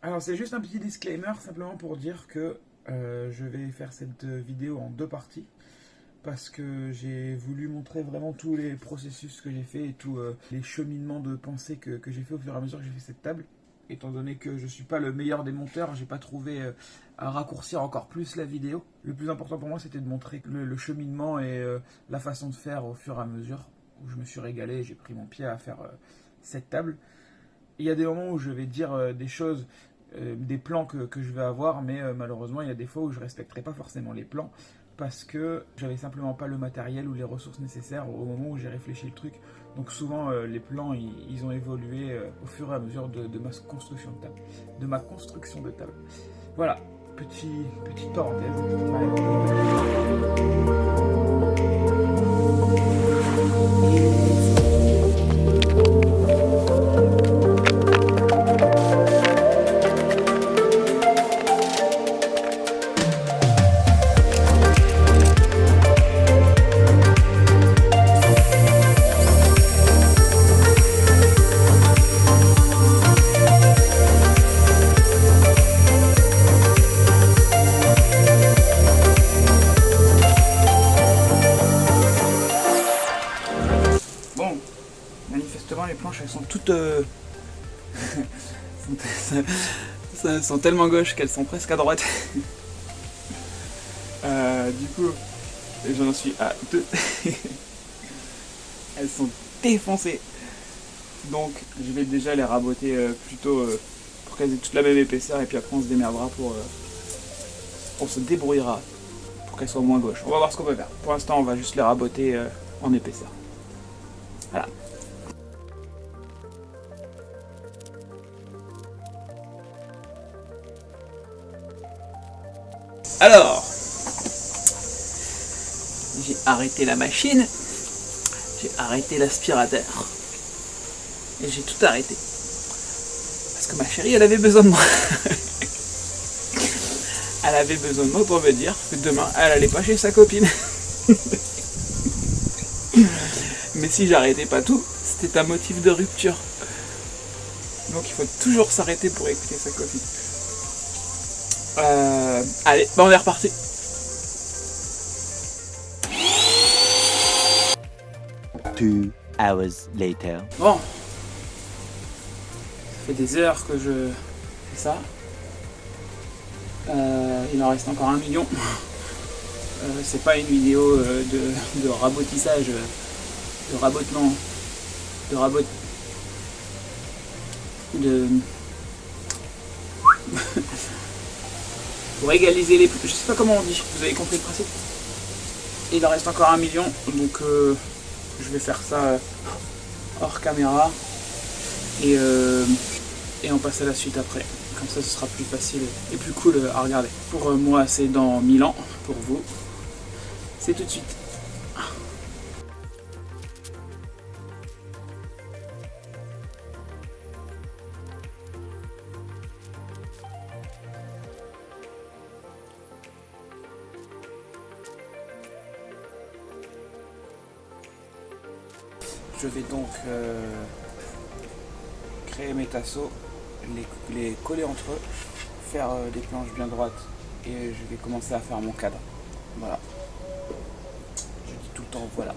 Alors c'est juste un petit disclaimer simplement pour dire que je vais faire cette vidéo en deux parties parce que j'ai voulu montrer vraiment tous les processus que j'ai fait et tous les cheminements de pensée que j'ai fait au fur et à mesure que j'ai fait cette table. Étant donné que je suis pas le meilleur des monteurs, j'ai pas trouvé à raccourcir encore plus la vidéo. Le plus important pour moi c'était de montrer le cheminement et la façon de faire au fur et à mesure où je me suis régalé et j'ai pris mon pied à faire cette table. Il y a des moments où je vais dire des choses, des plans que je vais avoir, mais malheureusement, il y a des fois où je ne respecterai pas forcément les plans parce que j'avais simplement pas le matériel ou les ressources nécessaires au moment où j'ai réfléchi le truc. Donc souvent, les plans, ils ont évolué au fur et à mesure de ma construction de table. De ma construction de table. Voilà, petite parenthèse. Bon, manifestement, les planches, elles sont toutes... sont tellement gauches qu'elles sont presque à droite. Du coup, j'en suis à deux. Elles sont défoncées. Donc, je vais déjà les raboter plutôt pour qu'elles aient toute la même épaisseur et puis après on se démerdera on se débrouillera pour qu'elles soient moins gauches. On va voir ce qu'on peut faire. Pour l'instant, on va juste les raboter en épaisseur. Voilà. Alors, j'ai arrêté la machine, j'ai arrêté l'aspirateur et j'ai tout arrêté. Parce que ma chérie, elle avait besoin de moi. Elle avait besoin de moi pour me dire que demain, elle allait pas chez sa copine. Mais si j'arrêtais pas tout, c'était un motif de rupture. Donc il faut toujours s'arrêter pour écouter sa copine. Allez, bah on est reparti. Two hours later. Bon, ça fait des heures que je fais ça. Il en reste encore 1 million. C'est pas une vidéo de rabotissage, de rabotement, de pour égaliser les... Je sais pas comment on dit, vous avez compris le principe. Il en reste encore 1 million, donc je vais faire ça hors caméra et on passe à la suite après. Comme ça, ce sera plus facile et plus cool à regarder. Pour moi, c'est dans 1000 ans. Pour vous, c'est tout de suite. Je vais donc créer mes tasseaux, les coller entre eux, faire des planches bien droites et je vais commencer à faire mon cadre. Voilà. Je dis tout le temps voilà.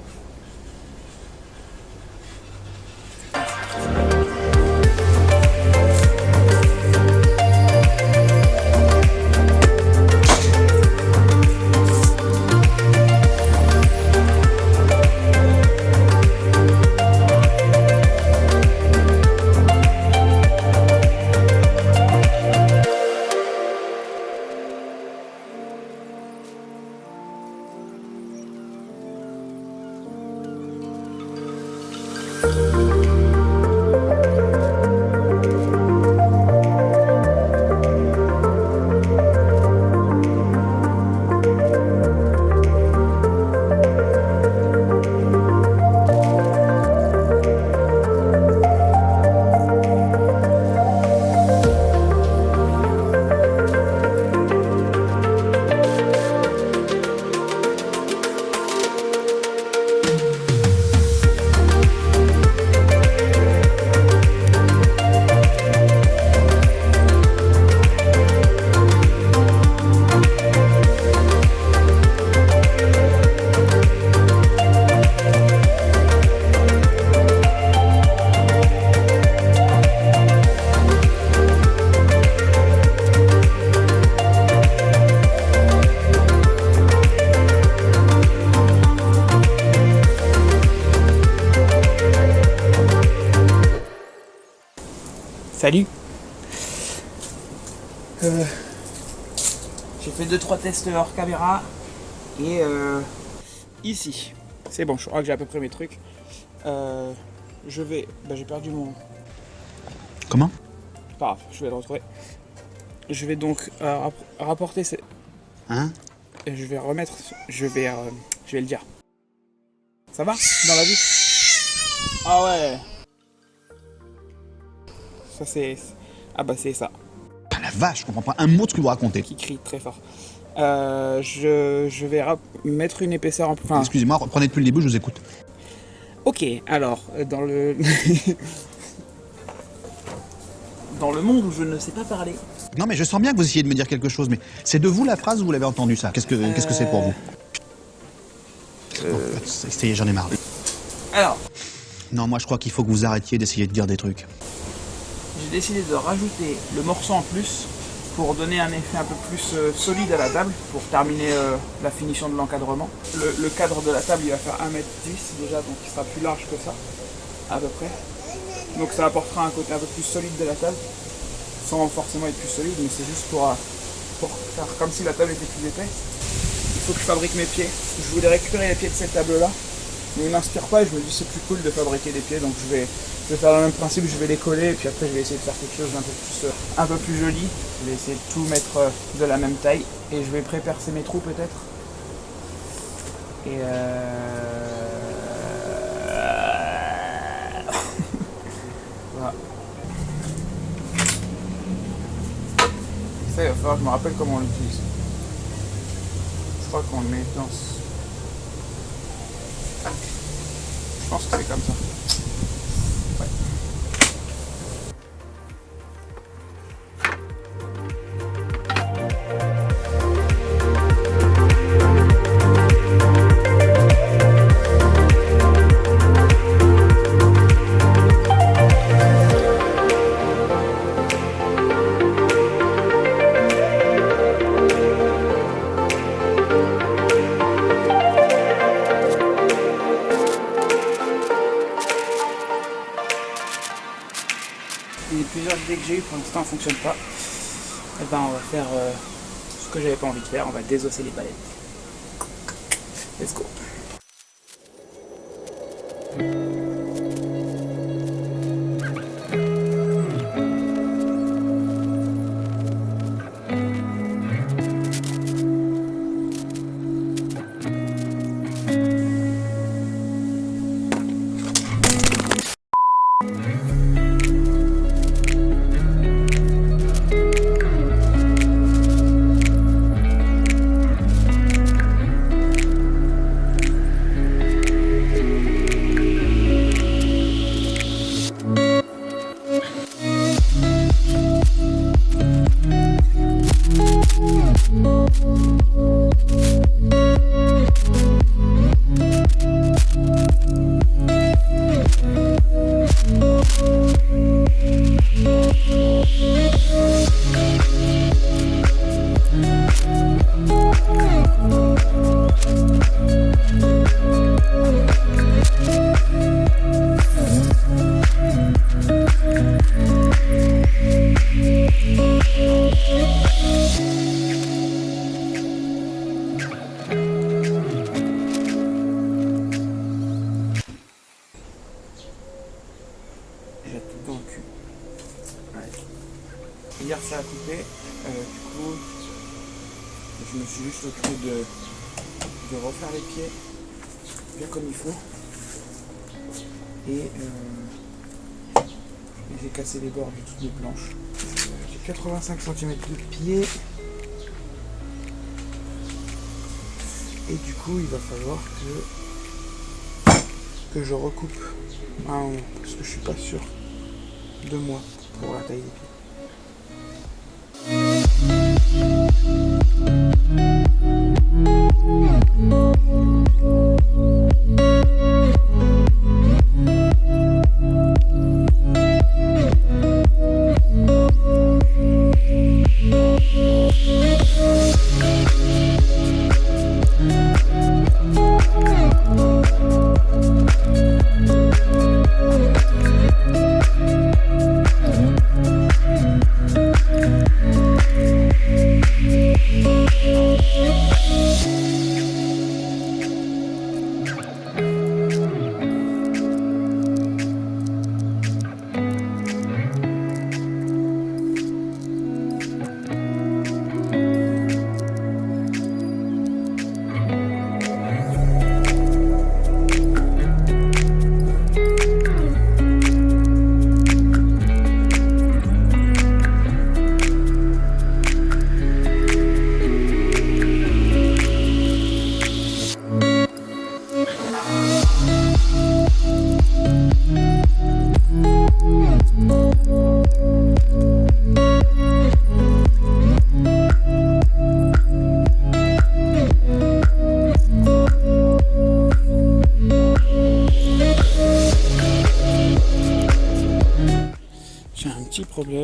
Salut. J'ai fait 2-3 tests hors caméra et ici, c'est bon, je crois que j'ai à peu près mes trucs. Je vais, j'ai perdu mon... Comment? Pas grave, je vais le retrouver. Je vais donc rapporter ces... Hein? Et je vais remettre, je vais le dire. Ça va dans la vie? Ah ouais. Ça c'est... Ah bah c'est ça. Ah la vache, je comprends pas un mot de ce que vous racontez. Qui crie très fort. Je vais mettre une épaisseur en... Enfin, excusez-moi, reprenez depuis le début, je vous écoute. ok, alors, dans le... dans le monde où je ne sais pas parler. Non mais je sens bien que vous essayez de me dire quelque chose, mais c'est de vous la phrase ou vous l'avez entendu ça? Qu'est-ce que c'est pour vous? Ça y est, j'en ai marre. Alors, Non, moi je crois qu'il faut que vous arrêtiez d'essayer de dire des trucs. j'ai décidé de rajouter le morceau en plus pour donner un effet un peu plus solide à la table, pour terminer la finition de l'encadrement. Le cadre de la table, il va faire 1m10 déjà, donc il sera plus large que ça, à peu près. Donc ça apportera un côté un peu plus solide de la table, sans forcément être plus solide, mais c'est juste pour faire comme si la table était plus épaisse. Il faut que je fabrique mes pieds. Je voulais récupérer les pieds de cette table-là, mais ils m'inspirent pas et je me dis c'est plus cool de fabriquer des pieds, donc je vais faire le même principe, je vais les coller et puis après je vais essayer de faire quelque chose d'un peu plus joli. Je vais essayer de tout mettre de la même taille et je vais pré-percer mes trous peut-être. Et voilà. Ça, il va falloir que je me rappelle comment on l'utilise. Je crois qu'on le met dans... Je pense que c'est comme ça. Ouais. Les plusieurs idées que j'ai eues pour l'instant ne fonctionnent pas. Et ben on va faire ce que j'avais pas envie de faire, on va désosser les palettes. Let's go. J'ai tout dans le cul. Ouais. Hier ça a coupé, du coup je me suis juste occupé de refaire les pieds bien comme il faut. Et j'ai cassé les bords de toutes mes planches. J'ai 85 cm de pied. Et du coup il va falloir que je recoupe à un moment, parce que je suis pas sûr de moi pour la taille des pieds.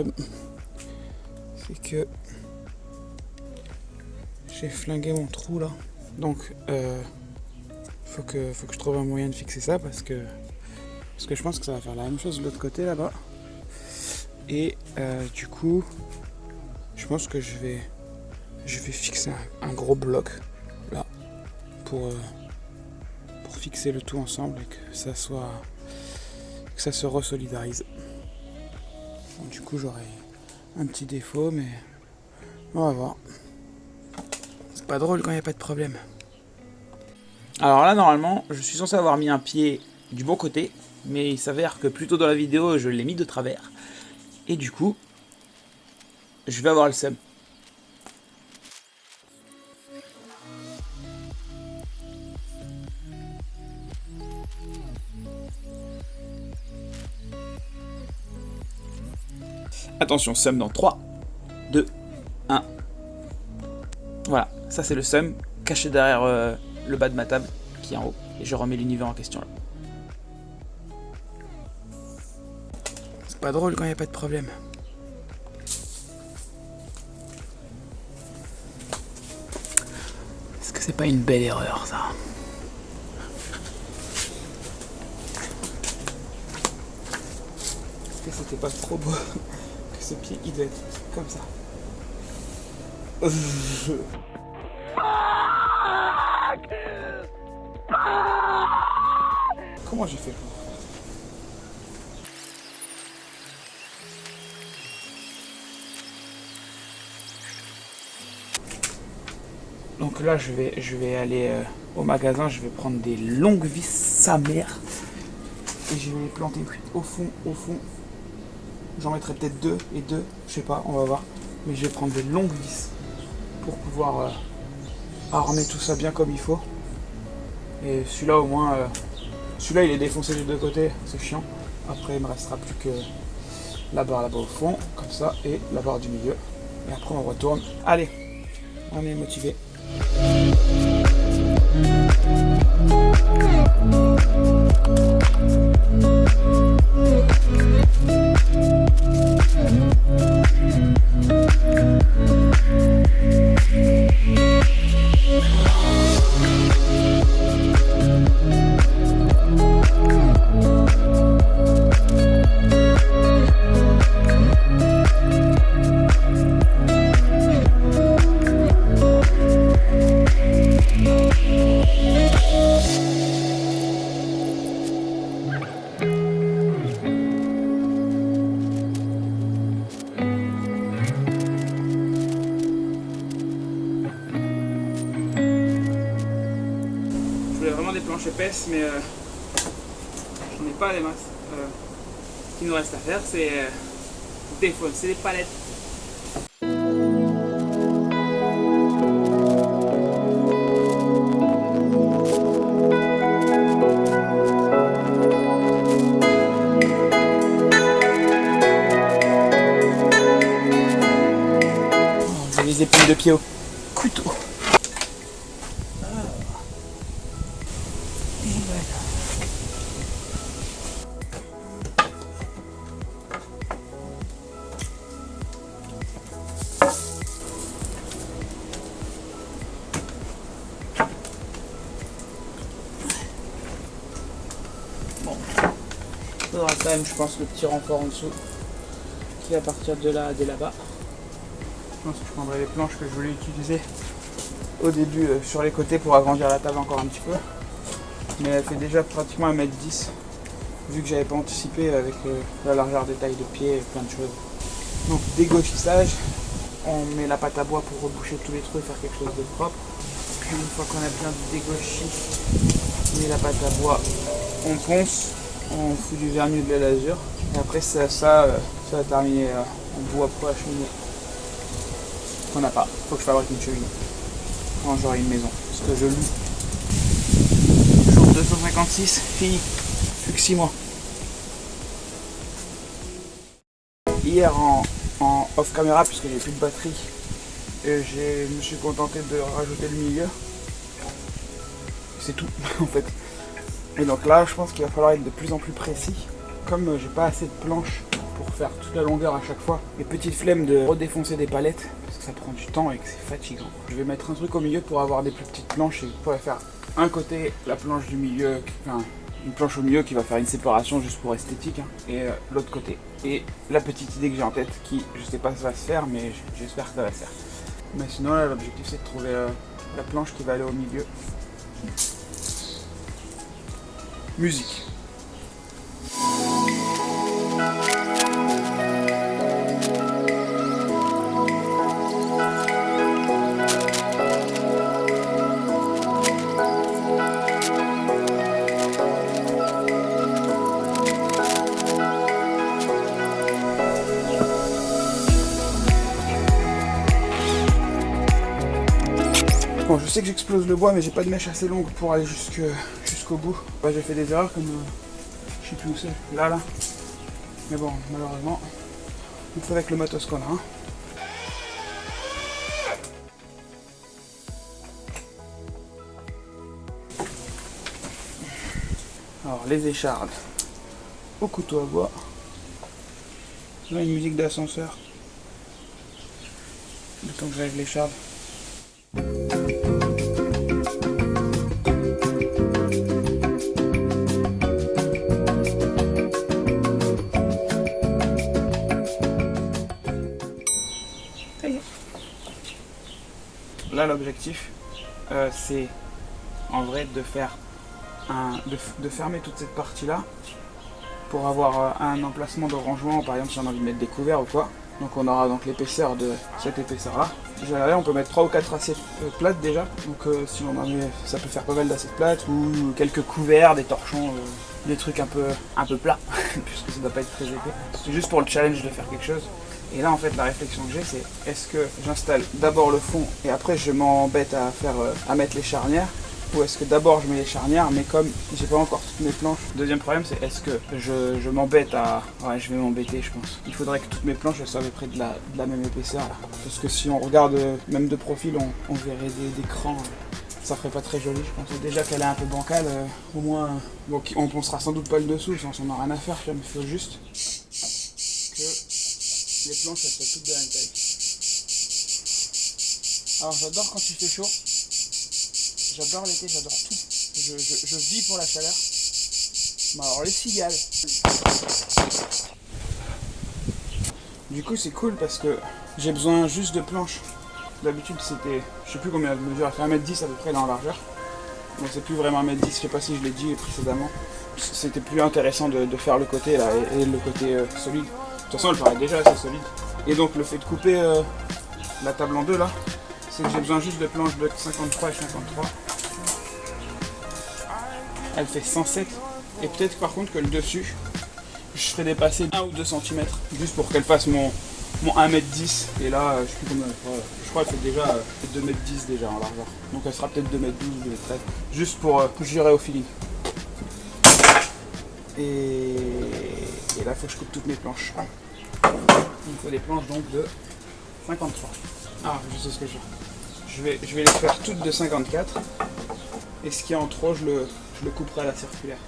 problème, c'est que j'ai flingué mon trou là. Donc faut que je trouve un moyen de fixer ça parce que je pense que ça va faire la même chose de l'autre côté là-bas. Et du coup, je pense que je vais fixer un gros bloc là pour fixer le tout ensemble et que ça se resolidarise. Bon, du coup, j'aurai un petit défaut, mais on va voir. C'est pas drôle quand il n'y a pas de problème. Alors là, normalement, je suis censé avoir mis un pied du bon côté, mais il s'avère que plus tôt dans la vidéo, je l'ai mis de travers. Et du coup, je vais avoir le seum. Attention, seum dans 3, 2, 1. Voilà, ça c'est le seum caché derrière le bas de ma table qui est en haut. Et je remets l'univers en question là. C'est pas drôle quand il n'y a pas de problème. Est-ce que c'est pas une belle erreur ça? Est-ce que c'était pas trop beau que ce pied il doit être comme ça? Comment j'ai fait pour faire ça? Donc là je vais aller au magasin, je vais prendre des longues vis sa mère et je vais les planter au fond. J'en mettrai peut-être 2 et 2, je sais pas, on va voir. Mais je vais prendre des longues vis pour pouvoir armer tout ça bien comme il faut. Et celui-là au moins, celui-là il est défoncé des deux côtés, c'est chiant. Après il me restera plus que la barre là-bas au fond, comme ça, et la barre du milieu. Et après on retourne. Allez, on est motivé. Des planches épaisses, mais j'en ai pas des masses. Ce qu'il nous reste à faire, c'est défausser les palettes. J'ai les épines de pied au couteau. Bon, il faudra quand même, je pense, le petit renfort en dessous qui va partir de là, de là-bas. Je pense que je prendrai les planches que je voulais utiliser au début sur les côtés pour agrandir la table encore un petit peu. Mais elle fait déjà pratiquement 1m10 vu que j'avais pas anticipé avec la largeur des tailles de pied et plein de choses. Donc dégauchissage, on met la pâte à bois pour reboucher tous les trous et faire quelque chose de propre. Puis une fois qu'on a bien dégauchi, on met la pâte à bois, on ponce, on fout du vernis de la lasure. Et après ça va terminer en bois pour la cheminée. On n'a pas, faut que je fabrique une cheminée quand j'aurai une maison, parce que je loue. Jour 256, fini, plus que 6 mois. Hier en off caméra, puisque j'ai plus de batterie, et je me suis contenté de rajouter le milieu. C'est tout en fait. Et donc là je pense qu'il va falloir être de plus en plus précis. Comme j'ai pas assez de planches pour faire toute la longueur à chaque fois. Et petite flemme de redéfoncer des palettes parce que ça prend du temps et que c'est fatigant. Je vais mettre un truc au milieu pour avoir des plus petites planches et je pourrais faire un côté, la planche du milieu, enfin une planche au milieu qui va faire une séparation juste pour esthétique, hein, et l'autre côté. Et la petite idée que j'ai en tête qui, je sais pas si ça va se faire, mais j'espère que ça va se faire. Mais sinon là, l'objectif c'est de trouver la planche qui va aller au milieu. Musique. Bon, je sais que j'explose le bois, mais j'ai pas de mèche assez longue pour aller jusqu'au bout. Ouais, j'ai fait des erreurs comme je sais plus où c'est, là. Mais bon, malheureusement, on fait avec le matos qu'on a. Hein. Alors, les échardes au couteau à bois. Là, une musique d'ascenseur. Le temps que j'arrive l'écharde. Là, l'objectif, c'est en vrai de faire de fermer toute cette partie-là pour avoir un emplacement de rangement, par exemple si on a envie de mettre des couverts ou quoi. Donc on aura donc l'épaisseur de cette épaisseur-là. Là, on peut mettre 3 ou 4 assiettes plates déjà. Donc si on en met, ça peut faire pas mal d'assiettes plates ou quelques couverts, des torchons, des trucs un peu plats, puisque ça doit pas être très épais. C'est juste pour le challenge de faire quelque chose. Et là en fait la réflexion que j'ai c'est est-ce que j'installe d'abord le fond et après je m'embête à mettre les charnières, ou est-ce que d'abord je mets les charnières mais comme j'ai pas encore toutes mes planches. Deuxième problème c'est est-ce que je m'embête à... Ouais, je vais m'embêter je pense. Il faudrait que toutes mes planches elles soient à peu près de la même épaisseur là. Parce que si on regarde même de profil on verrait des crans. Ça ferait pas très joli je pense. Déjà qu'elle est un peu bancale, au moins... Bon, on pensera sans doute pas le dessous, on n'en a rien à faire, mais il faut juste que les planches elles soient toutes de la même taille. Alors j'adore quand il fait chaud. J'adore l'été, j'adore tout. Je vis pour la chaleur. Mais alors les cigales. Du coup c'est cool parce que j'ai besoin juste de planches. D'habitude c'était, je sais plus combien de mesure, elle fait 1m10 à peu près dans la largeur. Donc c'est plus vraiment 1m10, je sais pas si je l'ai dit précédemment. C'était plus intéressant de faire le côté là et le côté solide. De toute façon elle paraît déjà assez solide. Et donc le fait de couper la table en deux là, c'est que j'ai besoin juste de planches de 53 et 53. Elle fait 107. Et peut-être par contre que le dessus, je ferai dépasser 1 ou 2 cm. Juste pour qu'elle fasse mon 1m10. Et là, je sais plus combien elle fera. Je crois qu'elle fait déjà 2m10 déjà en largeur. Donc elle sera peut-être 2m12 ou 2m13. Juste pour jurer au feeling. Et là, il faut que je coupe toutes mes planches. Il me faut des planches donc de 53. Ah, je sais ce que je vais faire. Je vais les faire toutes de 54. Et ce qui est en trop, je le couperai à la circulaire.